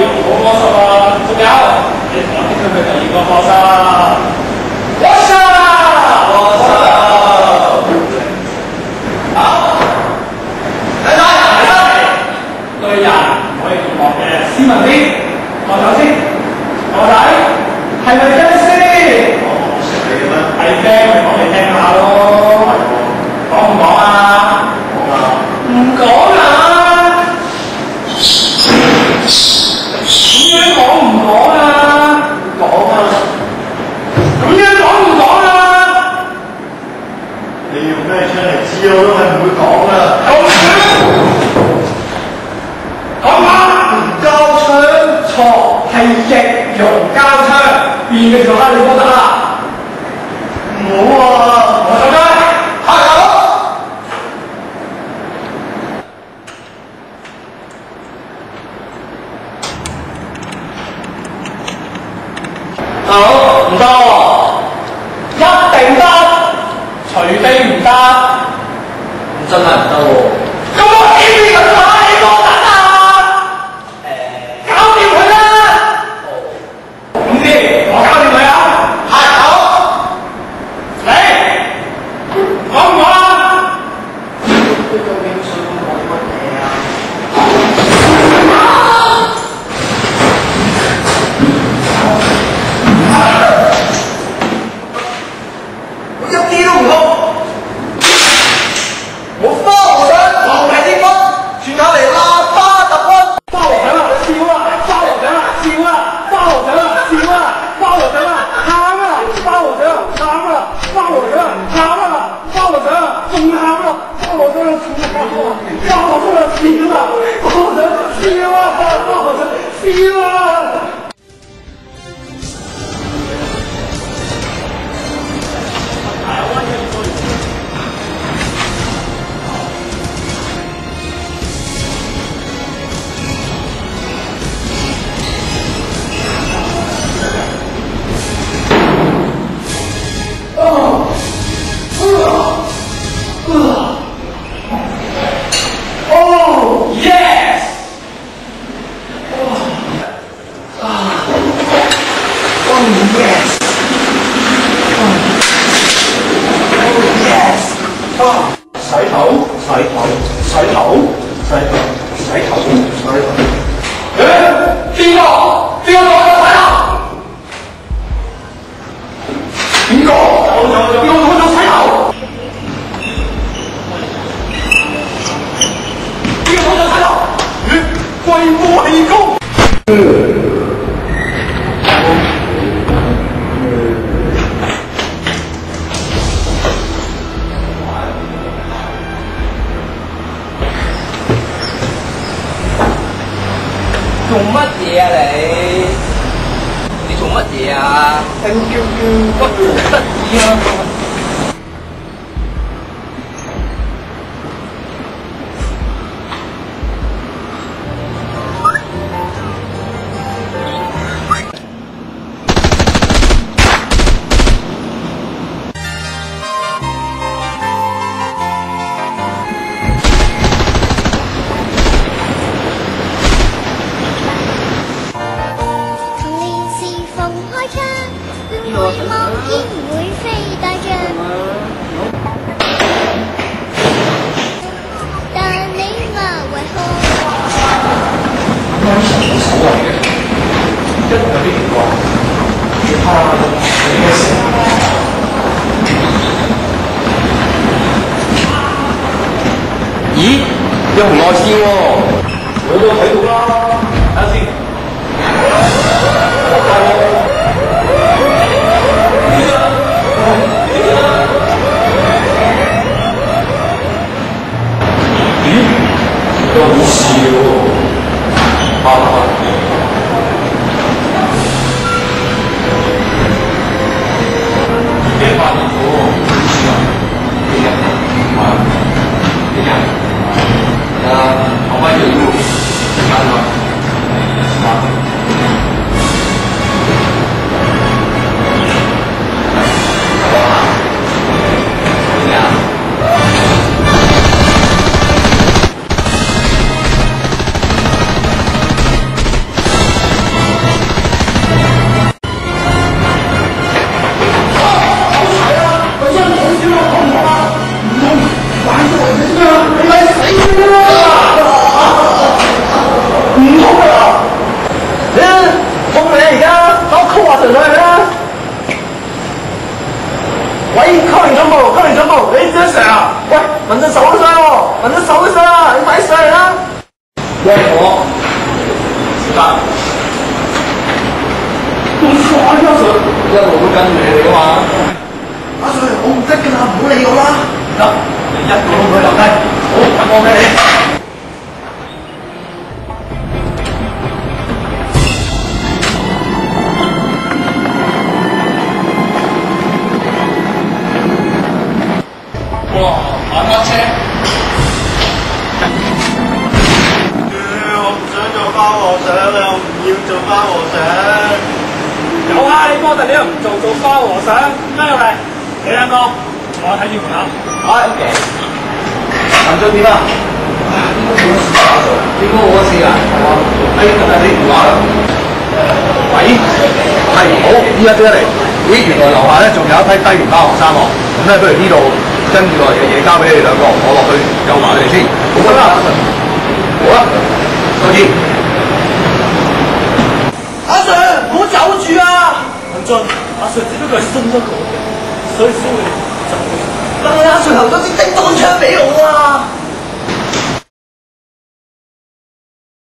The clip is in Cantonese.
好魔術啊！仲有，你同我聽佢第二個課室。What's up？What's up？好，睇睇，對人可以同學嘅斯文啲，學手先，學仔係咪真先？我識你嘅咩？係嘅，咪講嚟聽下咯。講唔講啊？講啊！唔講啊！點樣講唔講啊？講啊！咁樣講唔講啊？你用咩槍嚟知我都係唔會講啊！講啊！膠槍錯，係易容膠槍，變嘅做哈利波特啦！唔好啊！我上街，下樓。大佬唔得喎，一定得，除非唔得，真係唔得喎。咁我點變個哈利波特啊？搞掂佢啦！咁先，我搞掂佢啊！係好，你講唔講啊？你究竟想講乜嘢啊？我一啲都唔痛。我花和尚頭提天軍，全靠嚟喇叭特軍。花和尚啊，笑啊！花和尚啊，笑啊！花和尚啊，笑啊！花和尚啊，喊啊！花和尚喊啊！花和尚喊啊！花和尚仲喊啊！花和尚仲喊啊！花和尚笑啊！花和尚笑啊！花和尚笑啊！做乜嘢啊你？你做乜嘢啊？我好得意啊！咦，有紅外線喎！我都睇到啦，睇下先。咦，有好事喎！手上喎，揾咗手上啦，你快啲上嚟啦！喂，我時間。我錯啊，阿 Sir，一路都跟住你哋噶嘛。阿 Sir，我唔得㗎啦，唔好理我啦。得，你一個都唔可以留低。好，等我俾你。哇，慢慢車。我唔想做花和尚，又唔要做花和尚。有啊，你幫你又唔做花和尚，跟入嚟。你兩個，我睇住門口。OK。行咗點啊？應該冇事㗎。你電話啦。喂，係好，依家即刻嚟。咦，原來樓下咧仲有一批低年班學生喎。咁咧，不如呢度跟住落嚟嘅嘢交俾你哋兩個，我落去救埋佢哋先。好啦，好啦，再見。阿 Sir，唔好走住啊！文俊，阿 Sir 只不過係鬆一個嘅，所以先會走。但係阿 Sir 頭先的